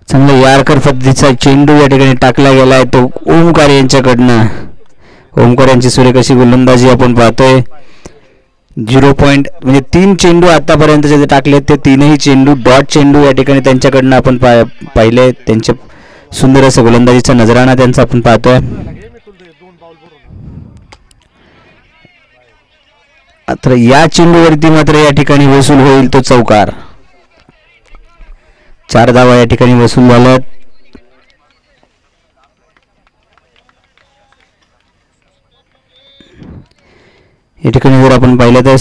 चांगला यारकर पद्धतीचा चेंडू या ठिकाणी टाकला गेलाय तो ओमकार यांच्याकडनं. ओमकार यांची सुरेख अशी गोलंदाजी आपण पाहतोय. 0 पॉईंट म्हणजे 3 चेंडू आतापर्यंत जे टाकले ते तीनही चेंडू डॉट चेंडू या ठिकाणी त्यांच्याकडनं आपण पाहिले. त्यांच्या सुंदर असं गोलंदाजीचा नजराणा त्यांचा आपण पाहतोय. मात्र या चेंडूवरती मात्र या ठिकाणी वसूल होईल तो चौकार. 4 धावा या ठिकाणी वसूल झाल्यात. या ठिकाणी जर आपण पाहिलं तर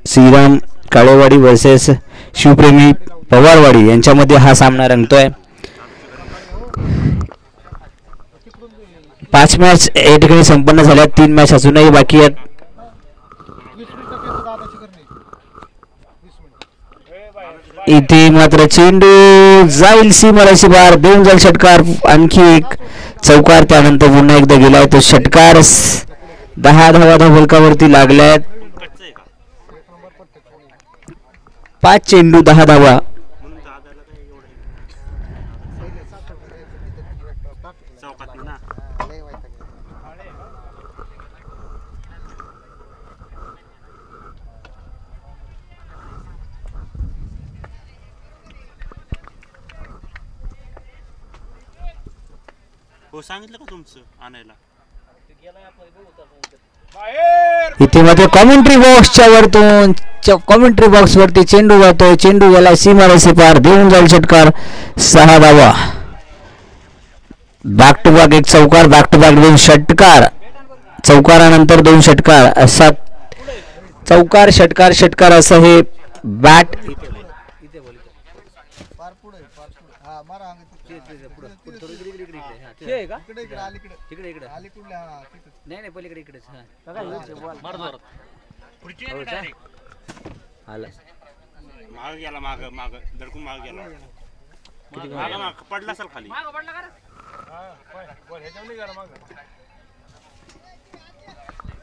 श्रीराम काळेवाडी वर्सेस शिवप्रेमी पवारवाडी यांच्यामध्ये हा सामना रंगतोय. 5 मॅच या ठिकाणी संपन्न झाल्या. 3 मॅच अजूनही बाकी आहेत. इथे मात्र चेंडू जाईल सीमारेषे बाहेर देऊन जाईल षटकार. आणखी एक चौकार त्यानंतर पुन्हा एकदा गेलाय तो षटकार. 10 धावा फलकावरती लागल्यात. 5 चेंडू 10 धावा. सांगितलं का तुमचं आणायला. इथे मात्र कॉमेंट्री बॉक्सच्या वरतून कॉमेंट्री बॉक्स वरती चेंडू जातोय. चेंडू गेला सीमारेषे पार देऊन जाईल षटकार. 6 धावा. बॅक टू बॅक एक चौकार. बॅक टू बॅक 2 षटकार. चौकारानंतर 2 षटकार असा चौकार षटकार षटकार असं हे बॅट. माग गेला माग माग धडकून माग गेला. पडला असेल खाली.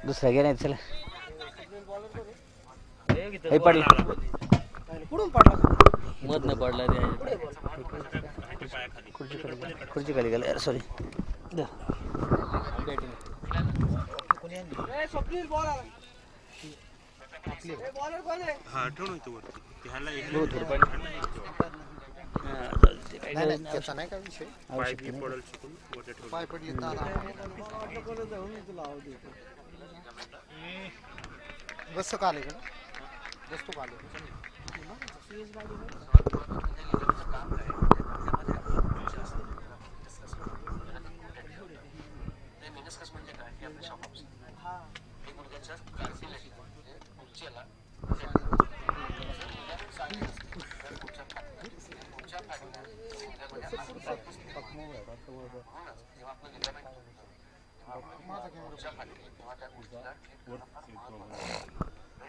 दुसरा गेला चला पडला मध न पडला खुर्ची खाली गेला. सॉरी हा ठेवून येतो वरती. बस का आले का बसतो का आले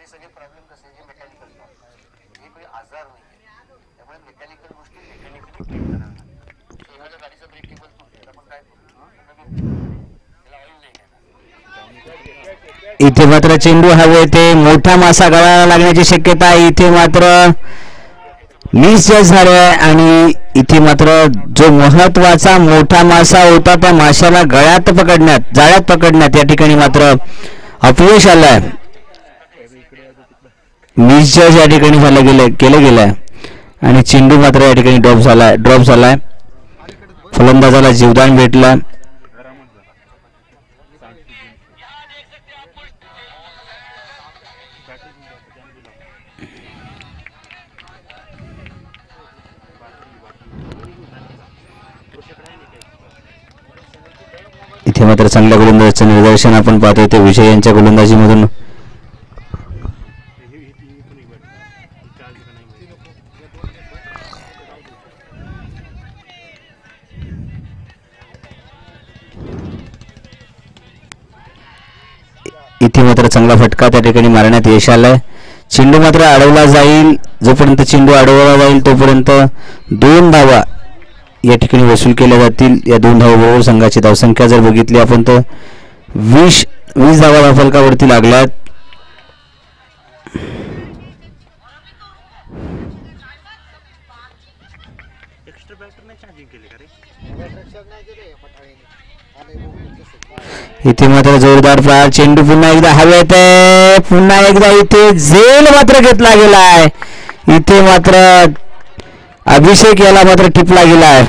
सगळे प्रॉब्लेम कसे जे मेकॅनिकल हे काही आजार नाही त्यामुळे मेकॅनिकल गोष्टी मेकॅनिकली क्लीन कराव्या. एखाद्या गाडीचं ब्रेक टेबल तुटलं आपण काय करू त्याला ऑइल नाही घ्यायला. इथे मात्र चेंडू हवे ते मोठा मासा गळाला लागण्याची शक्यता आहे. इथे मात्र मिस झालाय आणि इथे मात्र जो महत्वाचा मोठा मासा होता त्या माशाला जाळ्यात पकडण्यात या ठिकाणी मात्र अपयश आलंय. मिस या ठिकाणी केलं गेलंय आणि चेंडू मात्र या ठिकाणी ड्रॉप झालाय. फलंदाजाला जीवदान भेटलं. इथे मात्र चांगल्या गोलंदाजीचं निदर्शन आपण पाहतोय ते विजय यांच्या गोलंदाजीमधून. इथे मात्र चांगला फटका त्या ठिकाणी मारण्यात यश आलंय. चेंडू मात्र अडवला जाईल. जोपर्यंत चेंडू अडवला जाईल तोपर्यंत 2 धावा या ठिकाणी वसूल केल्या जातील. या 2 धावाबरोबर संघाची धावसंख्या जर बघितली आपण तर 20 धावा धावफलकावरती लागल्यात. बॅटर नाही चार्जिंग केली का रे? इथे मात्र जोरदार प्रहार, चेंडू पुन्हा एकदा हवेत आहे, पुन्हा एकदा इथे झेल मात्र घेतला गेलाय. इथे मात्र अभिषेक याला मात्र टिपला गेलाय.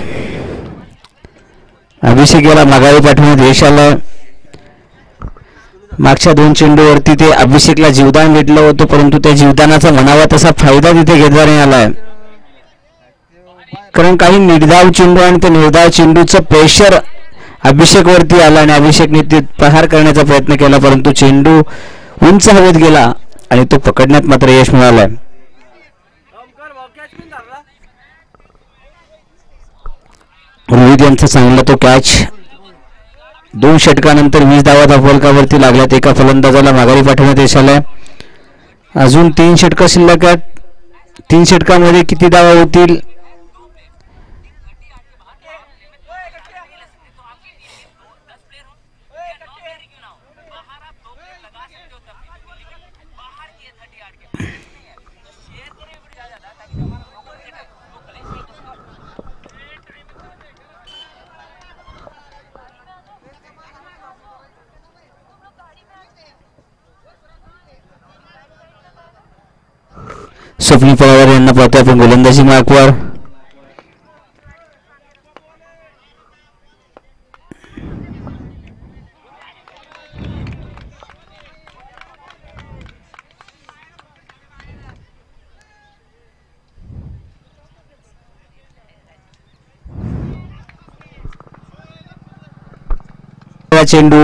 अभिषेक याला माघारी पाठवण्यात यश आलं. मागच्या 2 चेंडूवरती ते अभिषेकला जीवदान भेटलं होतं, परंतु त्या जीवदानाचा म्हणावा तसा फायदा तिथे घेतला नाही आलाय. कारण काही निर्धाव चेंडू आणि त्या निर्धाव चेंडूचं प्रेशर अभिषेक वरती आला आणि अभिषेकने ते प्रहार करण्याचा प्रयत्न केला, परंतु चेंडू उंच हवेत गेला आणि तो पकडण्यात मात्र यश मिळालंय. रोहित यांचा चांगला तो कॅच. 2 षटकानंतर 20 धावा फलकावरती लागल्यात. एका फलंदाजाला माघारी पाठवण्यात यश आलंय. अजून 3 षटकं शिल्लक आहेत. 3 षटकामध्ये किती धावा होतील? स्वप्नील पवार यांना पाहतोय आपण गोलंदाजी मार्कवर. चेंडू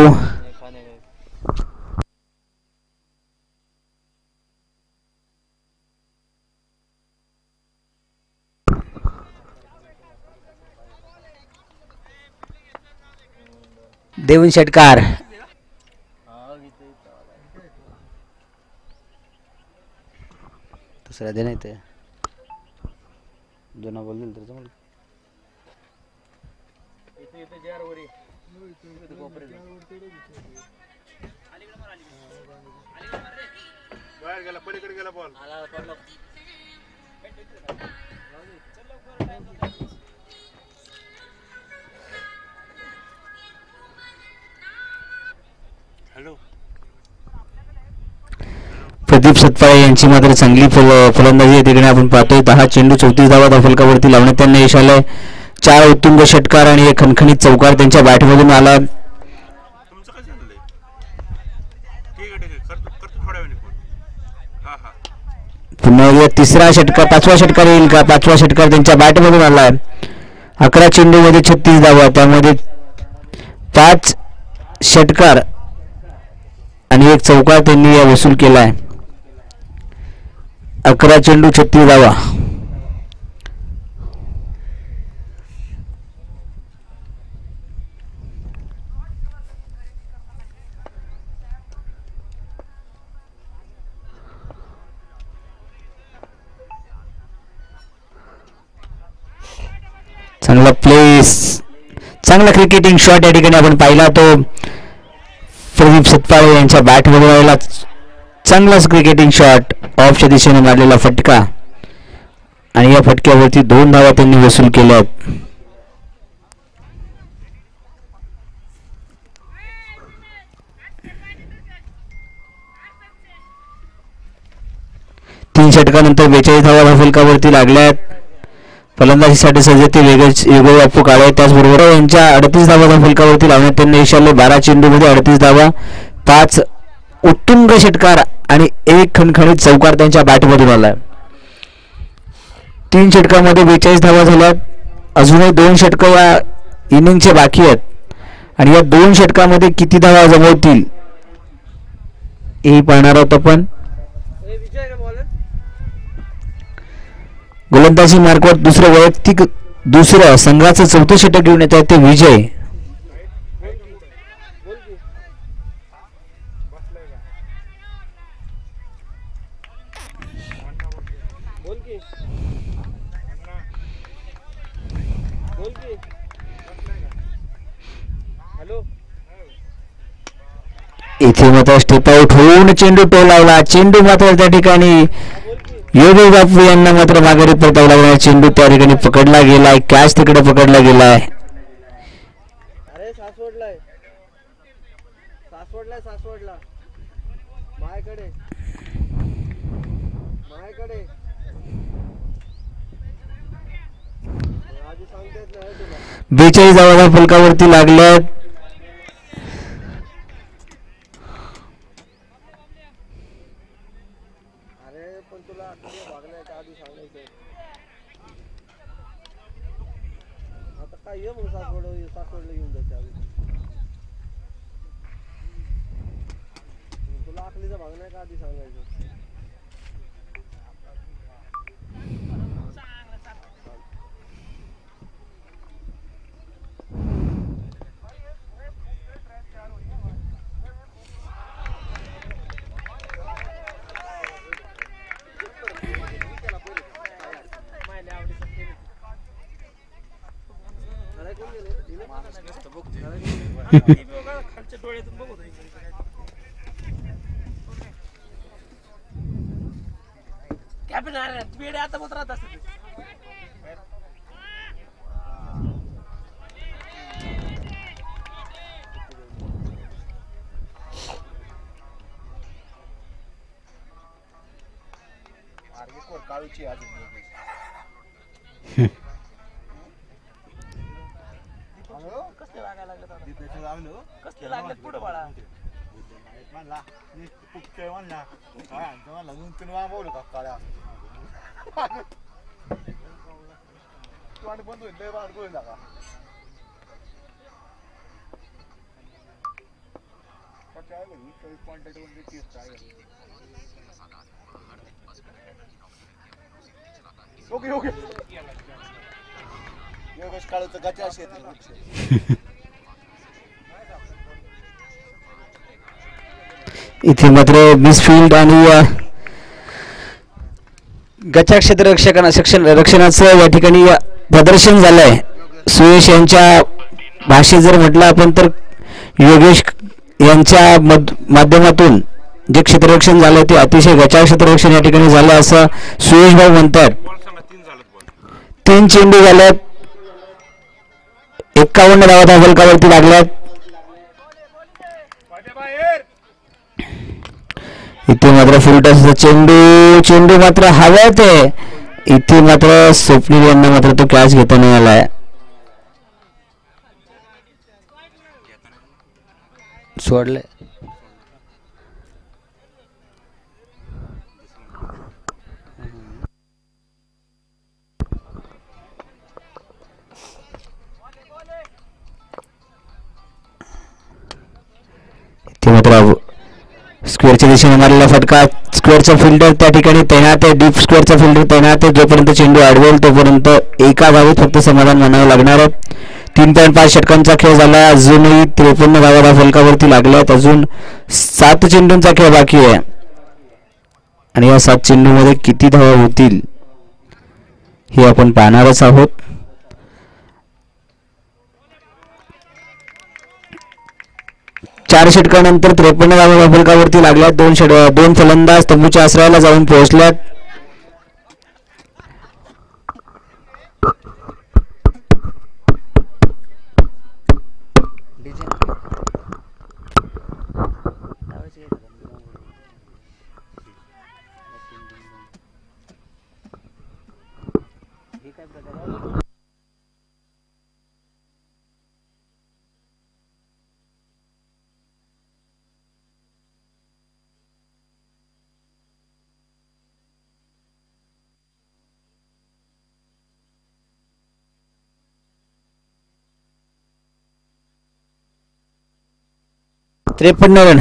देऊन षटकार. दुसरा दे नाही ते जुना बोल दिल तर बाहेर गेला, पलीकडे गेला बॉल. हॅलो. प्रदीप सत्पाळे यांची मात्र चांगली फलंदाजी या ठिकाणी आपण पाहतोय. 10 चेंडू 34 धावा फलकावरती लावण्यात त्यांना यश आलंय. 4 उत्तुंग षटकार आणि एक खणखणीत चौकार त्यांच्या बॅटमधून आला. तुमचं काय चाललंय? ठीक आहे करतो थोड्या वेळाने फोन. हा हा. पुन्हा एकदा 3रा षटकार, 5वा षटकार येईल का? 5वा षटकार त्यांच्या बॅटमधून आलाय. 11 चेंडू मध्ये 36 धावा, त्यामध्ये 5 षटकार आणि एक चौकार त्यांनी या वसूल केलाय. 11 चेंडू 36 धावा. चांगला प्लेस, चांगला क्रिकेटिंग शॉट या ठिकाणी आपण पाहिला. तो प्रदीप सत्पाळे यांच्या बॅटमधून आलेला चांगलाच क्रिकेटिंग शॉट, ऑफच्या दिशेने मारलेला फटका आणि या फटक्यावरती 2 धावा त्यांनी वसूल केल्यात. तीन षटकानंतर 42 धावा फलकावरती लागल्यात. फलंदाजीसाठी सध्या ते वेगळे बापू काळे. त्याचबरोबर यांच्या 38 धावा फलकावरती लावण्यात त्यांना यश आले. 12 चेंडूमध्ये 38 धावा, 5 उत्तुंग षटकार आणि एक खणखणीत चौकार त्यांच्या बॅटमधून आलाय. 3 षटकामध्ये 42 धावा झाल्यात. अजूनही 2 षटकं या इनिंगचे बाकी आहेत आणि या 2 षटकामध्ये किती धावा जमवतील हे पाहणार आहोत आपण. गोलंदाजी मार्कवर दुसरं संघाचं 4थं षटक घेऊन येत आहे ते विजय. इथे मात्र स्टेप आउट होऊन चेंडू टोलावला. चेंडू मात्र त्या ठिकाणी योगेश बापू यांना मात्र माघारी परतावा लागणार. चेंडू त्या ठिकाणी पकडला गेलाय, कॅच तिकडे पकडला गेलाय. अरे सासवडलाय सासवडला माझ्याकडे आधी सांगता येत नाही तुला. 42 धावा फलकावरती लागल्यात. अरे पण तुला भागण्याच्या आधी सांगायचं. आता काय ये मग सासवडला येऊन जाते आधी. तुला आखलीचा भागण्याच्या आधी सांगायचं. आता होत राहत असते. काळूची अजून कसले लागायला लागले कसले लागले पुढे बाळा म्हणला म्हणला म्हणला तुम्ही मागवलं का काळ्या बंद होईल लय बाहेर गोळी लागा ओके ओके योगेश काळूचं गचा अशी इथे मात्र मिसफिल्ड आणि गचा रक्षणाचं या ठिकाणी प्रदर्शन झालंय. सुयश यांच्या भाषेत जर म्हटलं आपण तर योगेश यांच्या माध्यमातून जे क्षेत्ररक्षण झालं ते अतिशय गचा क्षेत्ररक्षण या ठिकाणी झालं असं सुयश भाऊ म्हणतात. 3 चेंडू झाल्यात, 51 धावा फलकावरती लागल्यात. इथे मात्र फुलटॉसचा चेंडू मात्र हव्यात आहे. इथे मात्र स्वप्नील यांना मात्र तो कॅच घेता नाही आलाय. सोडले इथे मात्र स्क्वेअरच्या दिशेने मारलेला फटका. स्क्वेअरचा फिल्डर त्या ठिकाणी तैनात आहे, डीप स्क्वेअरचा फिल्डर तैनात आहे. जोपर्यंत चेंडू अडवेल तोपर्यंत एका धावेत फक्त समाधान मानावं लागणार आहे. 3.5 षटकांचा खेळ झाला. अजूनही 53 धावा फलकावरती लागल्यात. अजून 7 चेंडूंचा खेळ बाकी आहे आणि या 7 चेंडूमध्ये किती धावा होतील हे आपण पाहणारच आहोत. चार षटकानंतर 53 धावा फलकावरती लागल्यात. दोन फलंदाज तंबूच्या आश्रयाला जाऊन पोहोचल्यात. त्रेपन्न रन.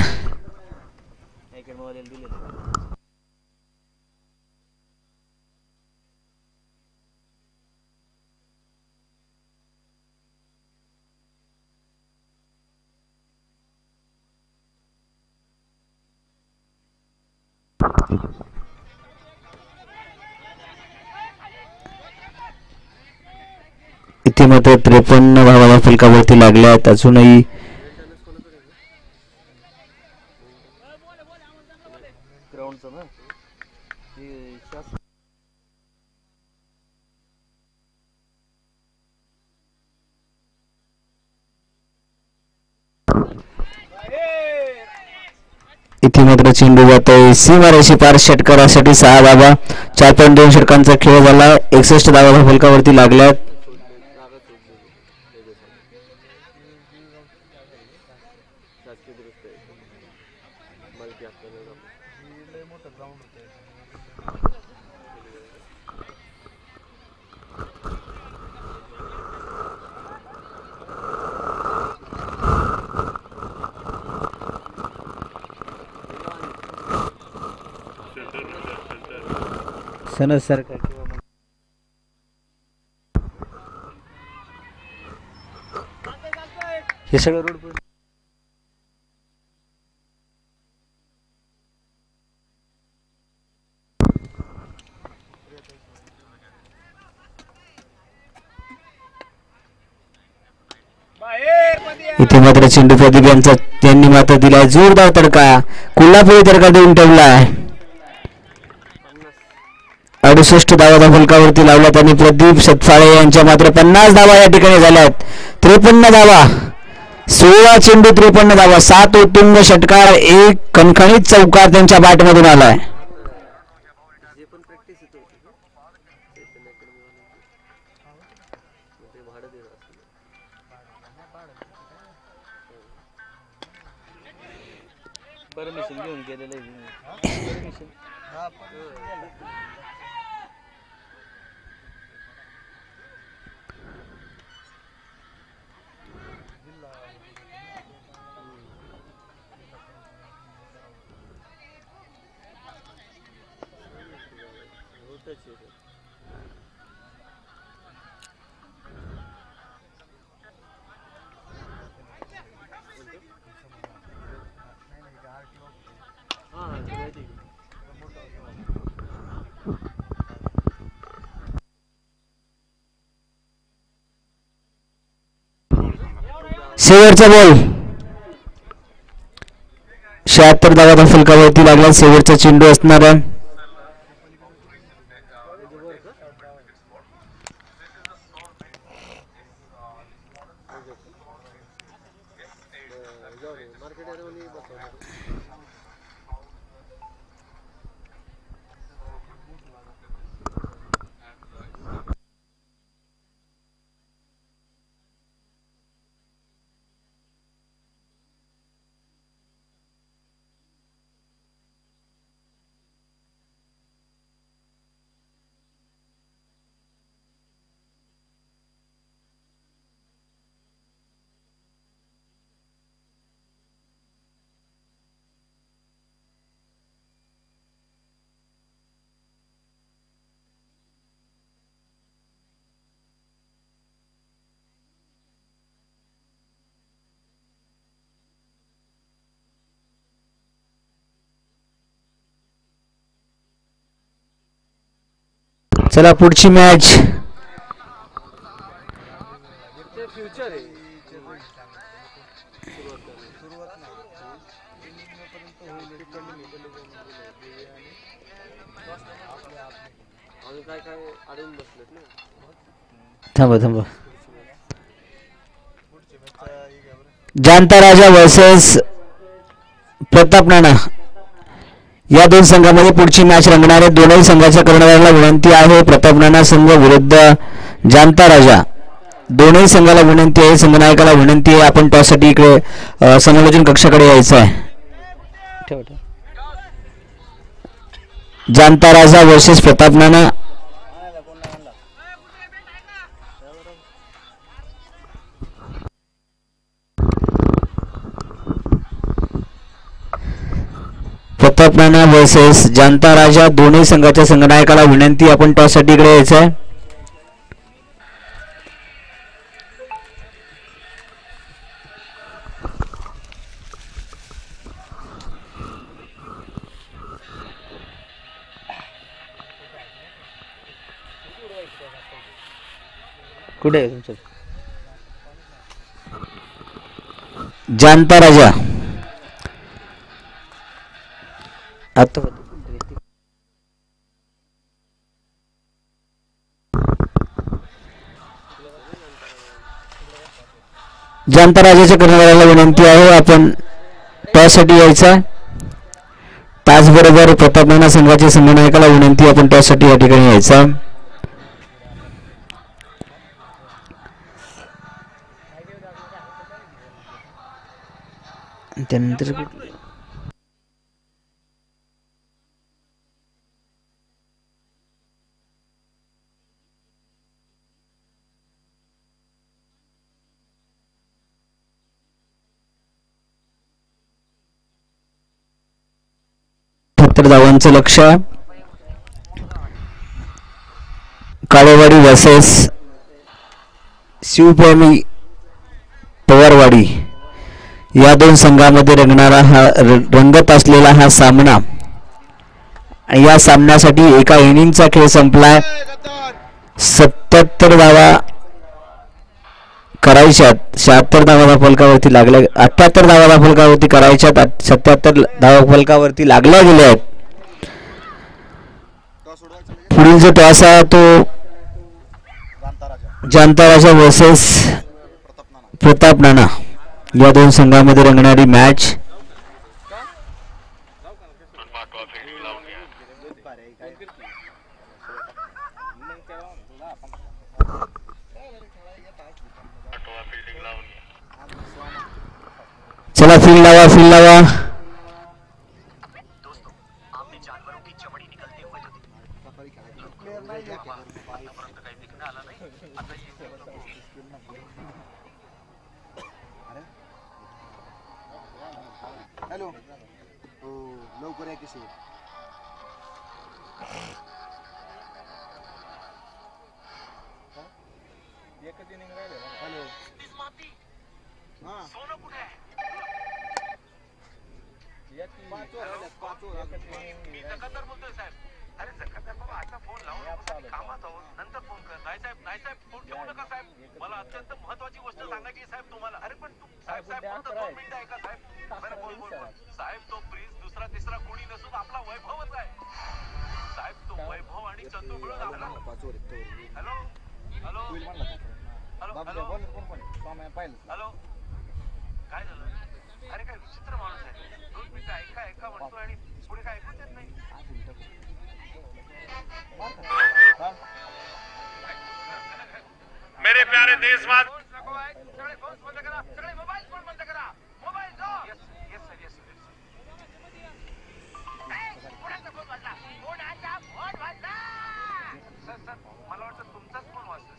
इथे मात्र 53 धावा फलकावरती लागल्यात. अजूनही ग्राउंडचं ना इथे मात्र चेंडू जातोय सीमारेषे पार. षटकारासाठी 6 धावा. 4.2 षटकांचा खेळ झाला. 61 धावा फलकावरती लागल्यात. सनद सरकार हे सगळं रोड इथे मात्र चेंडू प्रदीप यांनी मात्र दिलाय जोरदार तडका. कोल्हापुरी तडका देऊन ठेवलाय. 68 धावा फलकावरती लावल्यात आणि प्रदीप सतफाळे यांच्या मात्र 50 धावा या ठिकाणी झाल्यात. 53 धावा. 16 चेंडू 53 धावा. 7 उत्तुंग षटकार. 1 खणखणीत चौकार त्यांच्या बॅटमधून आलाय. परमिशन घेऊन गेलेलं आहे. शेवटचा बॉल. 76 धावा फलकावरती लागला. शेवटचा चेंडू असणार आहे. चला पुढची मॅच. फ्युचर आहे. काय काय अडून बसलेत ना. थांबा थांबा. जाणता राजा वर्सेस प्रताप नाना या दोन संघामध्ये पुढची मॅच रंगणार आहे. दोनही संघाच्या कर्णधाराला विनंती आहे. प्रताप नाना संघ विरुद्ध जाणता राजा. दोनही संघाला विनंती आहे. संघनायकाला विनंती आहे आपण टॉससाठी इकडे समालोचन कक्षाकडे यायचं आहे. जाणता राजा वर्सेस प्रताप नाना. प्रताप नाना वर्सेस जाणता राजा. दोन्ही संघाच्या संघनायकाला विनंती आपण टॉससाठी इकडे यायचं आहे. कुठे आहे तुमचं जाणता राजा. आता जनता राजाच्या कर्णधाराला विनंती आहे आपण टॉससाठी यायचा. त्याचबरोबर प्रताप नाना संघाच्या संघनायकाला विनंती आपण टॉससाठी या ठिकाणी यायचा. त्यानंतर धावांचं लक्ष काळेवाडी वर्सेस शिवप्रेमी पवारवाडी या दोन संघामध्ये रंगत असलेला हा सामना. या सामन्यासाठी एका इनिंगचा खेळ संपलाय. 77 धावा करायच्यात. 76 धावा फलकावरती लागल्या. 78 धावा फलकावरती करायच्यात. 77 धावा फलकावरती लागल्या गेल्या आहेत. पुढील जो टॉस आहे तो जनता राजा वर्सेस प्रताप नाना या दोन संघामध्ये रंगणारी मॅच. चला फील्ड लावा. हॅलो हो लवकर या किशोर. एकच इनिंग राहिले. हॅलो हां सोनं कुठे आहे? पाच मी जकादार बोलतोय साहेब. अरे जकादार बाबा आता फोन लावून कामात आहोत नंतर फोन कर. नाही साहेब फोन ठेवू नका साहेब. मला अत्यंत महत्वाची गोष्ट सांगायची साहेब तुम्हाला. अरे पण साहेब फक्त 2 मिनिटं ऐका साहेब. बरं बोल साहेब. तो प्रिन्स दुसरा तिसरा कोणी नसून आपला वैभवच आहे साहेब. तो वैभव आणि चंदू मिळून आपला. हॅलो हॅलो हॅलो हॅलो काय झालं? अरे काय विचित्र माणूस आहे. 2 मिनिटं ऐका म्हणतोय आणि पुढे काय ऐकूच येत नाही. मेरे प्यारे देशवासी सगळे फोन बंद करा. सगळे मोबाईल फोन बंद करा. मोबाईल दो. Yes sir. कोणाचा फोन वाजला? कोणाचा फोन वाजला? सर मला वाटतं तुमचाच फोन वाजला.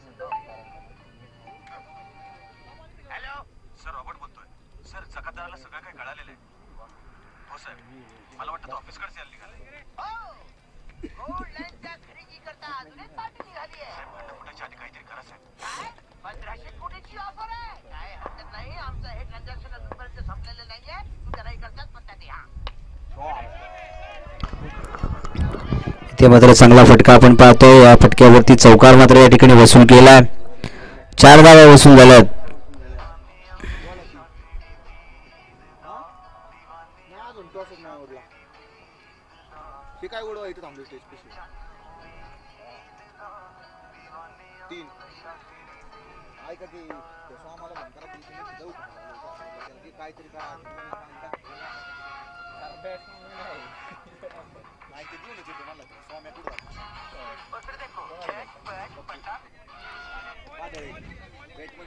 हॅलो सर रॉबर्ट बोलतोय. सर जकादाराला सगळं काय कळालेलं आहे. हो साहेब मला वाटतं ऑफिसकडे यायला निघाले. गोल्ड लँडच्या खरेदी करता अजून एक पार्टी निघाली आहे. फटाफटाच्या आधी काहीतरी करा साहेब. काय 1500 कोटीची ऑफर आहे. काय हरकत नाही. आमचं हे ट्रान्झॅक्शन अजूनपर्यंत संपलेलं नाहीये. तू जरा करतात पण त्या द्या. ते मात्र चांगला फटका आपण पाहतो. या फटक्यावरती चौकार मात्र या ठिकाणी वसूल केला. 4 धावा वसूल झाल्यात. काय उडवा इथे थांबलो स्टेज पेशी 3 ऐका की तसं आम्हाला म्हणताना की जाऊ की काहीतरी काय माहिती देऊ नये तुम्हाला स्वाम्या कुठं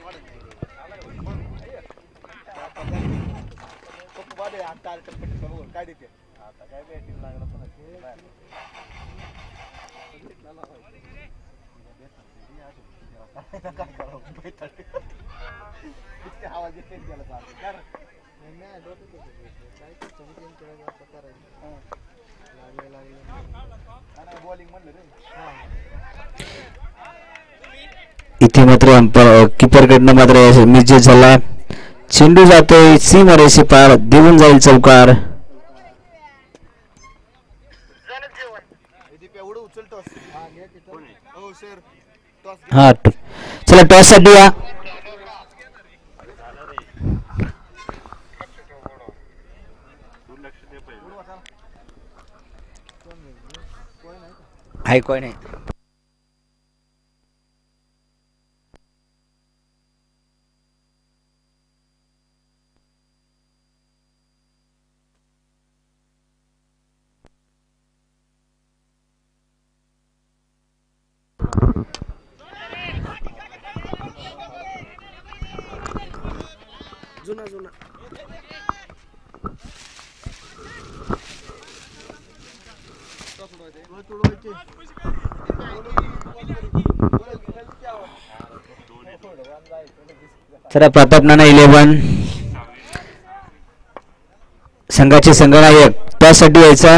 वाढत नाही आता काय देते आता काय बॅटिंग लागला पण आवाज येते त्याला बॉलिंग म्हणलं रे. इथे मात्र कीपरकडनं मात्र मिस झाला. चेंडू जातोय सी मरेशी पार देऊन जाईल चौकार. हा चला टॉस साठी या. हाय कोण नाही. चला प्रताप नाना 11 संघाचे संघनायक त्यासाठी यायचा.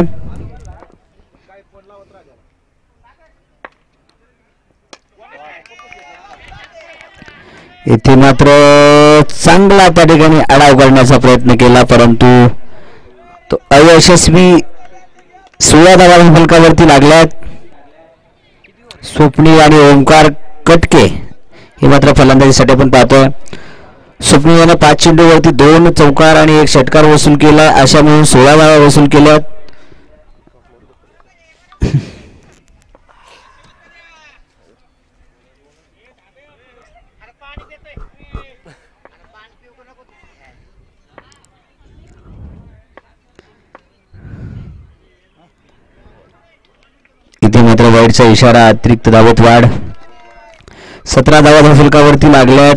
इथे मात्र चांगला त्या ठिकाणी आडाव करण्याचा प्रयत्न केला परंतु तो अयशस्वी. 16 धावा फलकावरती लागल्यात. स्वप्नील आणि ओमकार कटके हे मात्र फलंदाजीसाठी आपण पाहतोय. स्वप्नील यानं 5 चेंडूवरती 2 चौकार आणि 1 षटकार वसूल केला. अशा मिळून 16 धावा वसूल केल्यात. इथे मात्र वाईटचा इशारा. अतिरिक्त धावत वाढ. 17 धावा फलकावरती लागल्यात.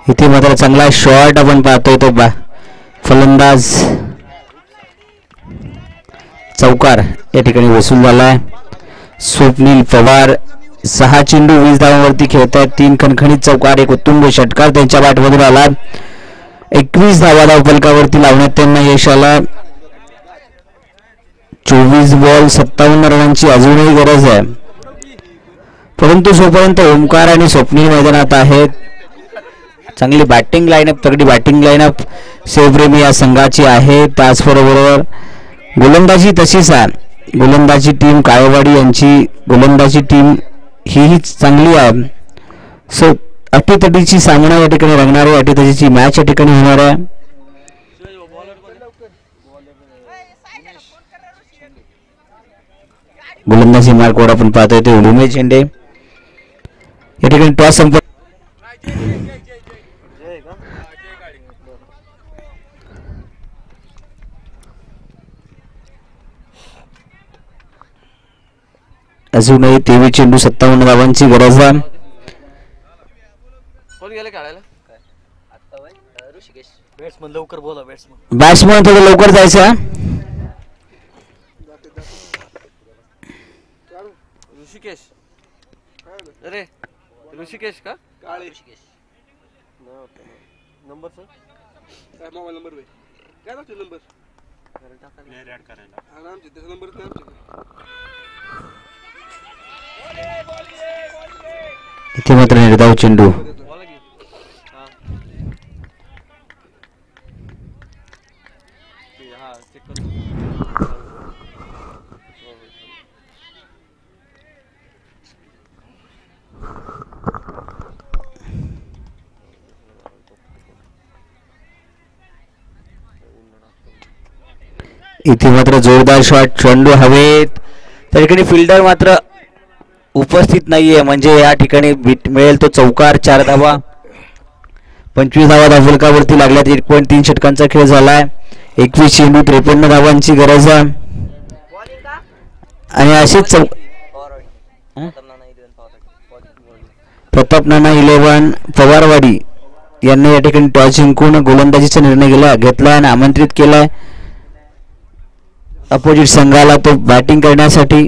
इथे मात्र चांगला शॉट आपण पाहतोय तो फलंदाज चौकार या ठिकाणी वसूल झालाय. स्वप्नील पवार 6 चेंडू 20 धावांवरती खेळतात. 3 खणखणीत चौकार, 1 उत्तुंग षटकार त्यांच्या बॅटमधून आला. 21 धावा फलकावरती लावण्यात त्यांना यश आलं. 24 बॉल 57 रनांची अजूनही गरज आहे परंतु जोपर्यंत ओमकार आणि स्वप्नील मैदानात आहेत चांगली बॅटिंग लाईनअप, तगडी बॅटिंग लाईनअप शिवप्रेमी या संघाची आहे. त्याचबरोबर गोलंदाजी तशीच आहे. गोलंदाजी टीम काळेवाडी यांची गोलंदाजी टीम ही चांगली आहे. सो अटीतटीची सामना या ठिकाणी रंगणार आहे. अटीतटीची मॅच या ठिकाणी होणार आहे. गोलंदाजी मार्कवर आपण पाहतोय ते उमेश झेंडे या ठिकाणी टॉस संपत. अजूनही 23 चेंडू 57 धावांची गरज आहे. बॅट्समन थोडं लवकर जायचं. ऋषिकेश का नंबर सर काय मोबाईल नंबर काय नंबर ऍड करायला आरामचे त्याचा नंबर इथे मात्र निर्धाव चेंडू. इथे मात्र जोरदार शॉट. चेंडू हवेत. त्या ठिकाणी फिल्डर मात्र उपस्थित नाहीये म्हणजे या ठिकाणी मिळेल तो चौकार. 4 धावा 25 धावा फलकावरती लागल्यात. 1.3 षटकांचा खेळ झालाय. 21 चेंडू 53 धावांची गरज आहे आणि अशीच प्रताप नाना 11 पवारवाडी यांनी या ठिकाणी टॉस जिंकून गोलंदाजीचा निर्णय घेतलाय आणि आमंत्रित केलाय अपोजिट संघाला. तो बॅटिंग करण्यासाठी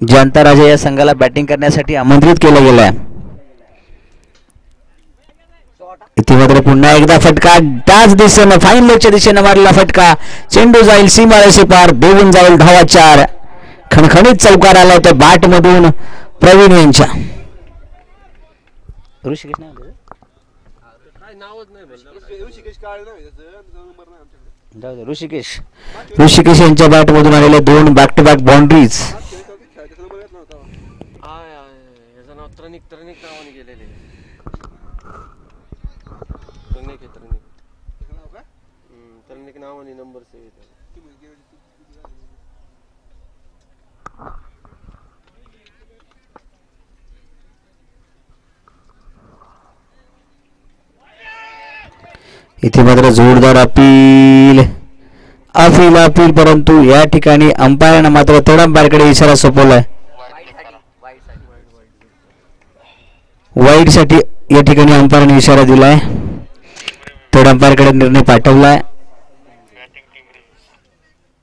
जनता राजा या संघाला बॅटिंग करण्यासाठी आमंत्रित केलं गेलंय. इथे मात्र पुन्हा एकदा फटका त्याच दिशेनं फाईन लेगच्या दिशेनं मारलेला फटका. चेंडू जाईल सीमारेषे पार. देऊन जाईल धावा 4. खणखणीत चौकार आला होता बॅट मधून प्रवीण यांच्या. ऋषिकेश यांच्या बॅट मधून आलेले 2 बॅक टू बॅक बाउंड्रीज. इथे मात्र जोरदार अपील परंतु या ठिकाणी अंपायरनं मात्र तडंबारकडे इशारा सोपवलाय. वाईडसाठी या ठिकाणी अंपायरने इशारा दिलाय. थर्ड अंपायरकडे निर्णय पाठवलाय.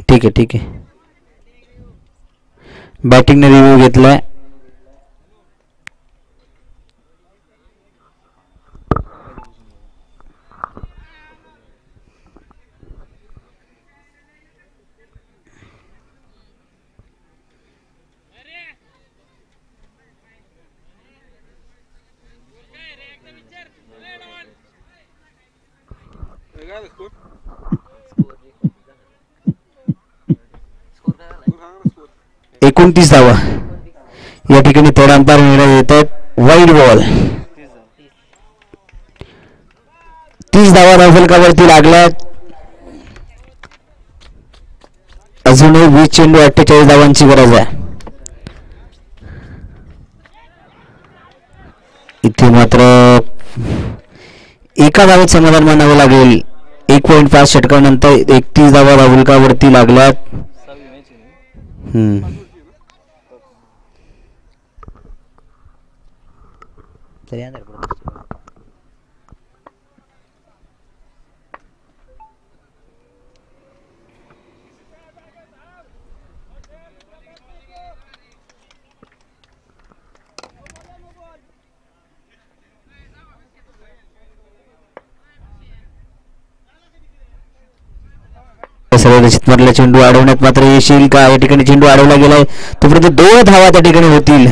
ठीक आहे. बॅटिंगने रिव्ह्यू घेतलाय. काय झालं स्कोर? 29 धावा या ठिकाणी थर्ड अंपायर निर्णय देतात. Wide ball. 30 धावा धावफलकावरती लागल्यात. अजूनही 20 चेंडू 48 धावांची गरज आहे. इथे मात्र एका धावेत समाधान मानावं लागेल. 1.5 षटकानंतर 31 धावा धावफलकावरती लागल्यात. मधला चेंडू अडवण्यात मात्र येशील का? या ठिकाणी चेंडू अडवला गेलाय. तोपर्यंत 2 धावा त्या ठिकाणी होतील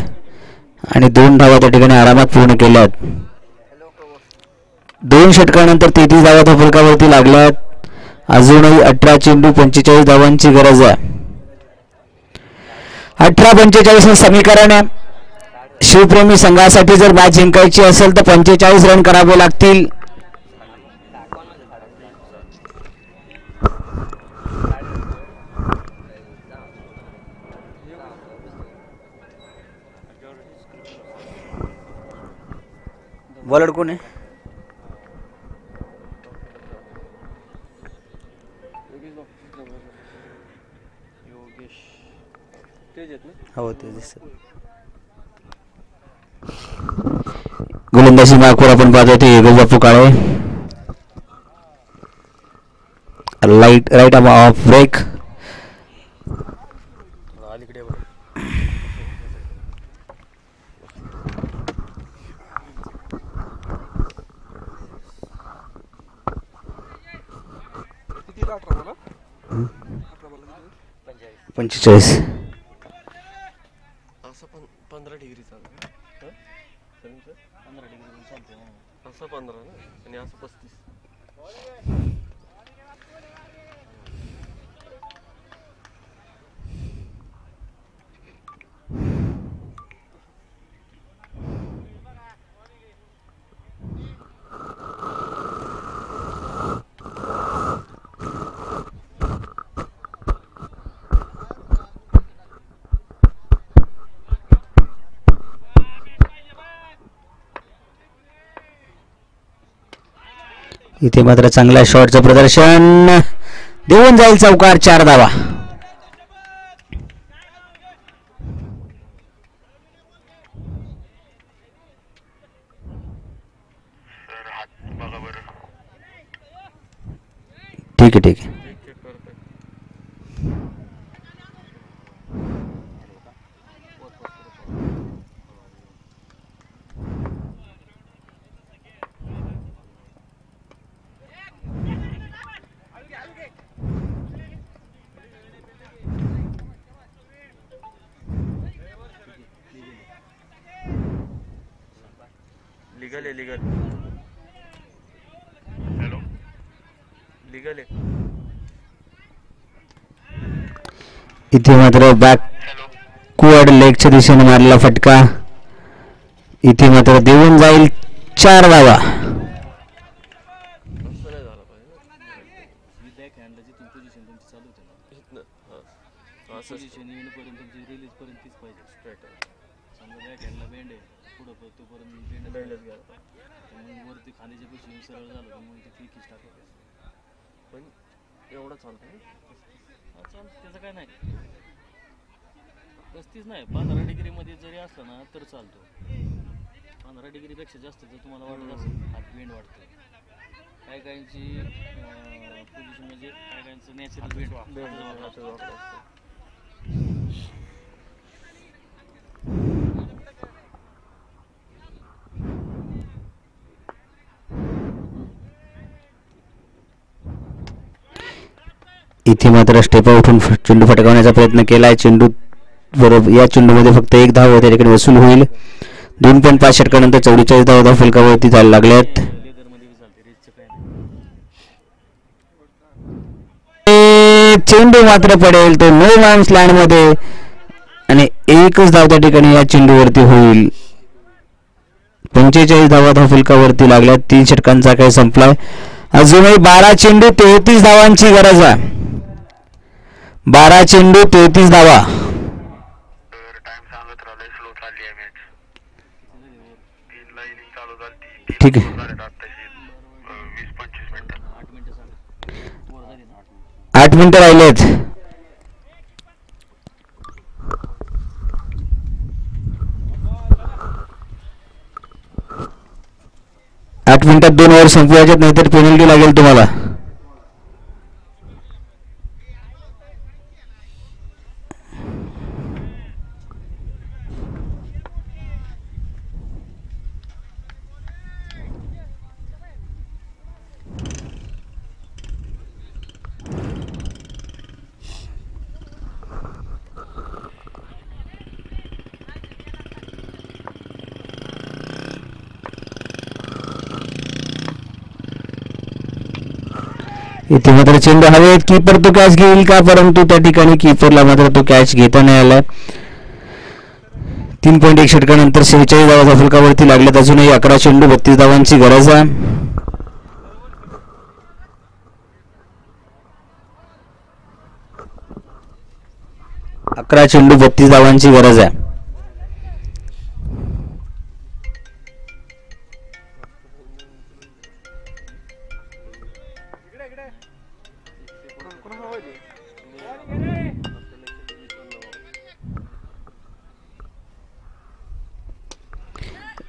आणि 2 धावा त्या ठिकाणी आरामात पूर्ण केल्यात. 2 षटकानंतर 33 धावा धावफलकावरती लागल्यात. अजूनही 18 चेंडू 45 धावांची गरज आहे. 18-45 हे समीकरण आहे. शिवप्रेमी संघासाठी जर मॅच जिंकायची असेल तर 45 रन करावे लागतील. बॉलर कोण आहे? हो ते गोलंदाजी मार्कवर आपण पाहतो ते Bapu Kale. Right of break. किती 18 बोला? 45 असं पण 15 डिग्री चालू आहे. 15 डिग्री चालते असं 15 ना आणि असं 35. इथे मात्र चांगल्या शॉटचं प्रदर्शन. देऊन जाईल चौकार. 4 धावा. ठीक आहे. लीगल हॅलो लीगल आहे. इथे मात्र बॅकवर्ड लेगच्या दिशेने मारलेला फटका. इथे मात्र देऊन जाईल 4 धावा. पण एवढं चालतं त्याचं काय नाही. 35 नाही 15 डिग्रीमध्ये जरी असलं ना तर चालतो. 15 डिग्रीपेक्षा जास्त जर तुम्हाला वाटत असेल हात बेंड वाटतं, काही काहींची पोझिशन म्हणजे काही काहींचं नॅचरल बेंड वाटतं. इथे मात्र स्टेपा उठून चेंडू फटकावण्याचा प्रयत्न केला आहे. चेंडू बरोबर या चेंडूमध्ये फक्त एक धाव त्या ठिकाणी वसूल होईल. 2.5 षटकानंतर 44 धावा फलकावरती जायला लागल्यात. चेंडू मात्र पडेल तो नो मॅन्स लँड मध्ये आणि एकच धाव त्या ठिकाणी या चेंडूवरती होईल. 45 धावा फलकावरती लागल्यात. 3 षटकांचा खेळ संपलाय. अजूनही 12 चेंडू 33 धावांची गरज आहे. 12 चेंडू 33 धावा. टाइम सांगत राहिलाय, स्लो चालली आहे मॅच. 3 ला इनिंग चालू झाली. ठीक आहे. 20-25 मिनिटं. 8 मिनिटं राहिलेत. आठ मिनिटात 2 ओव्हर संपवायच्यात, नाहीतर पेनल्टी लागेल तुम्हाला. इथे मात्र चेंडू हवेत. कीपर तो कॅच घेईल का, परंतु त्या ठिकाणी कीपरला मात्र तो कॅच घेता नाही आला. 3.1 षटकानंतर 46 धावा फलकावरती लागल्यात. अजूनही 11 चेंडू 32 धावांची गरज आहे. 11 चेंडू 32 धावांची गरज आहे.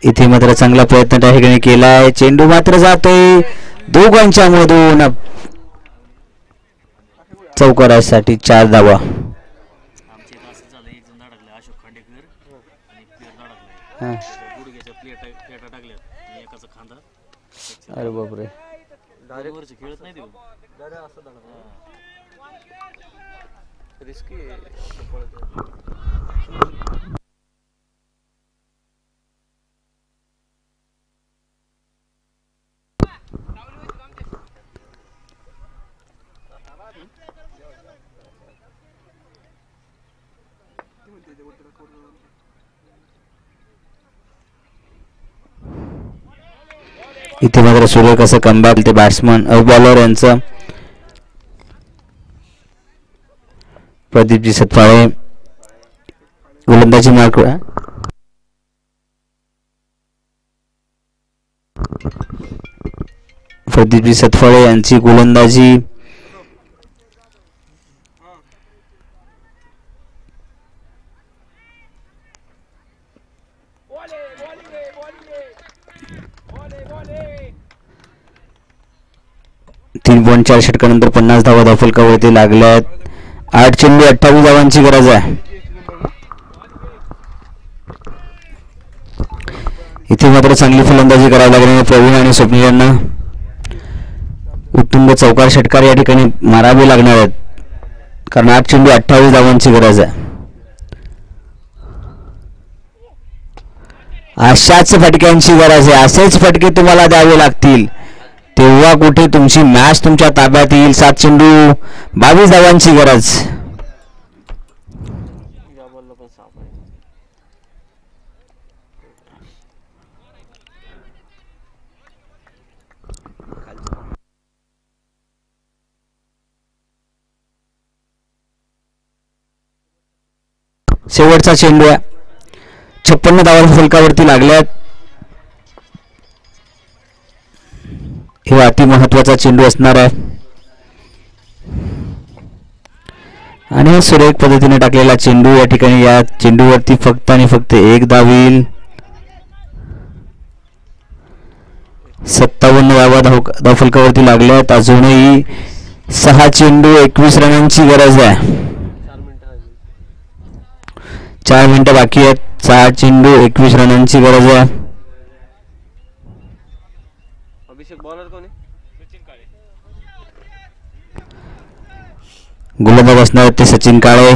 इथे मात्र चांगला प्रयत्न त्या ठिकाणी केलाय. चेंडू मात्र जातोय दोघांच्या मधून. चौकारासाठी 4 धावा. आमच्या इथं असं झालं, एक जण धडकले अशोक खांडेकर आणि प्लेअर धडकले, गुडघ्याच्या प्लेटा टाकल्यात आणि एकाचा खांदा. अरे बापरे. वरचे खेळत नाही देऊ असं रिस्की आहे. इथे मात्र सुरेख असं कमबॅक ते बॅट्समन बॉलर यांचं. प्रदीपजी सतफाळे गोलंदाजी मार्क. प्रदीपजी सतफाळे यांची गोलंदाजी. तीन 4 षटकानंतर 50 धावा फलकावरती लागल्यात. 8 चेंडू 28 धावांची गरज आहे. इथे मात्र चांगली फलंदाजी करावी लागली प्रवीण आणि स्वप्नील यांना. उत्तुंग चौकार षटकार या ठिकाणी मारावे लागणार आहेत, कारण 8 चेंडू 28 धावांची गरज आहे. अशाच फटक्यांची गरज आहे. असेच फटके तुम्हाला द्यावे लागतील, तेव्हा कुठे तुमची मॅच तुमच्या ताब्यात येईल. 7 चेंडू 22 धावांची गरज. शेवटचा चेंडू आहे. 56 धावा फलकावरती लागल्यात. हे अति महत्वाचा चेंडू असणार आहे आणि सुरेख पद्धतीने टाकलेला चेंडू. या ठिकाणी या चेंडूवरती फक्त आणि फक्त 1 धाव येईल. 57 धावा धावफलकावरती लागल्यात. अजूनही 6 चेंडू 21 रनांची गरज आहे. 4 मिनिटं बाकी आहेत. 6 चेंडू 21 रनांची गरज आहे. अभिषेक बॉलर कोण आहे? गोलंदाज असणार ते सचिन काळे.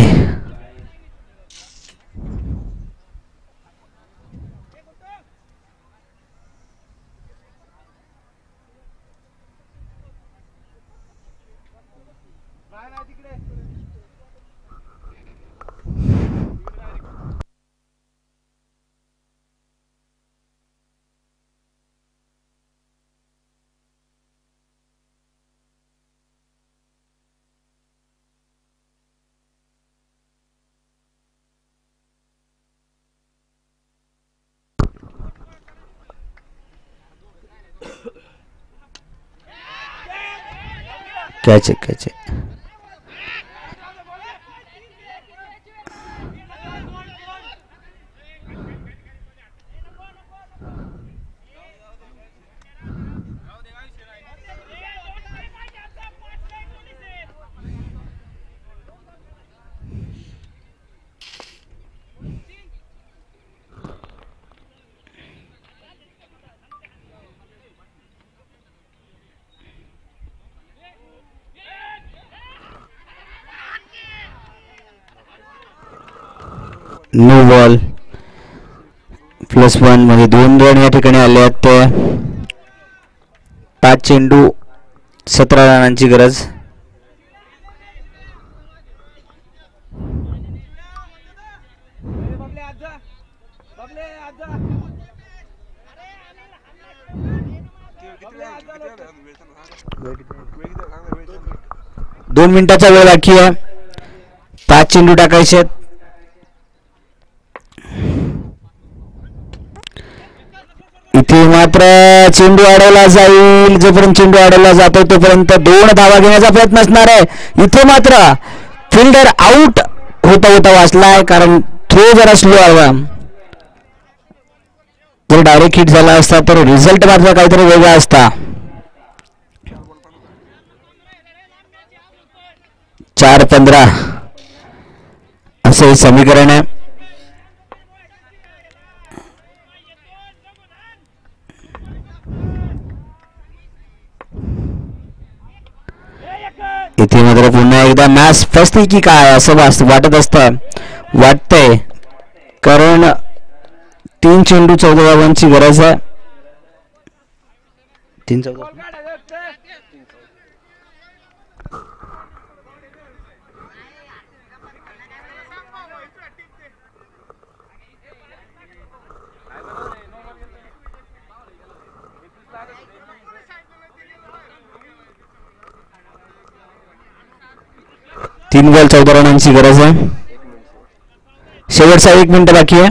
कॅच आहे. No ball. +1 मध्ये 2 रन या ठिकाणी आले आहेत. 5 चेंडू 17 रनांची गरज. दोन मिनिटाचा वेळ बाकी आहे. 5 चेंडू टाकायचे आहेत. इथे मात्र चेंडू अडवला जाईल. जोपर्यंत चेंडू अडवला जातो तोपर्यंत 2 धावा घेण्याचा प्रयत्न असणार आहे. इथे मात्र फिल्डर आउट होता वाचलाय, कारण थ्रो जरा स्लो आला. जर डायरेक्ट हिट झाला असता तर रिझल्ट मात्र काहीतरी वेगळा असता. 4-15 असे समीकरण आहे. इथे मात्र पुन्हा एकदा मॅच फसते की काय असं वाटतंय, कारण 3 चेंडू 14 धावांची गरज आहे. 3-14 3 बॉल 14 रनांची गरज आहे. शेवटचा 1 मिनिट बाकी आहे.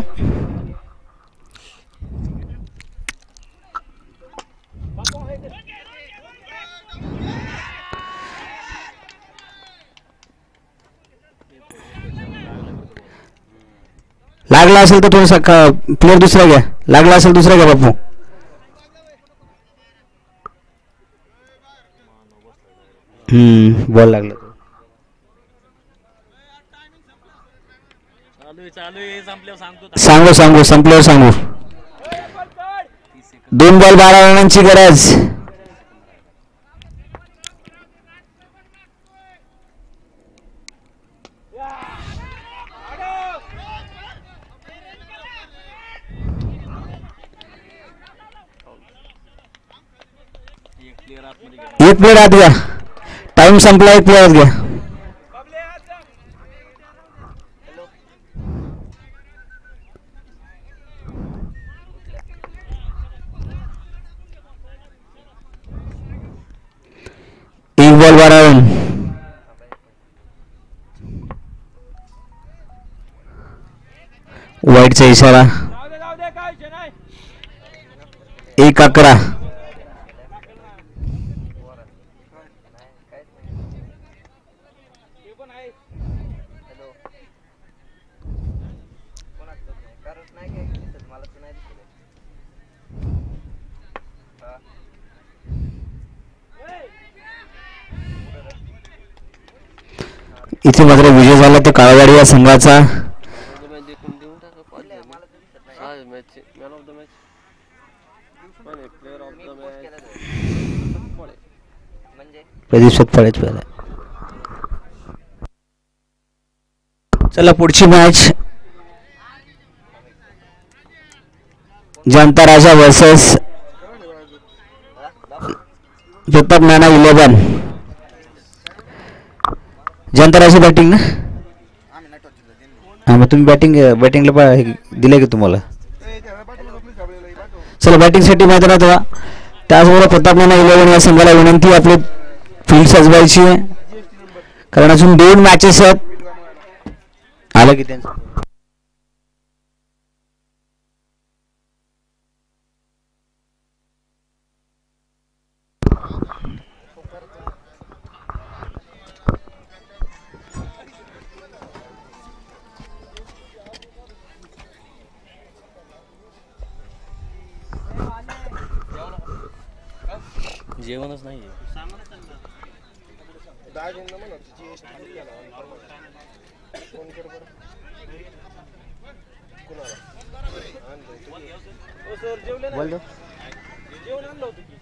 लागला असेल तर थोडासा प्लेअर दुसरा घ्या. लागला असेल दुसरा घ्या बापू. बॉल लागला. सांगू संपल्यावर सांगू. 2 बॉल 12 रनांची गरज. एक प्लेयर आत घ्या. टाइम संपला. 1 प्लेयर आत घ्या. Ball 12 run. वाईटचा इशारा. 1-11. इथे मात्र विजय झाला तर काळवाडी या संघाचा. प्रदीप सतपाळेच पहिला. चला पुढची मॅच जनता राजा वर्सेस प्रताप नाना 11. जनता राजा बॅटिंग ना. हां मग तुम्ही बॅटिंगला दिले की तुम्हाला. चला बॅटिंगसाठी मैदानात व्हा. त्याचबरोबर प्रताप नाना 11 या संघाला विनंती आपली फील्ड सजवायची आहे कारण अजून 2 मॅचेस आहेत. आलं की त्यांचं जेवणच नाही जेवण आणलं होतं की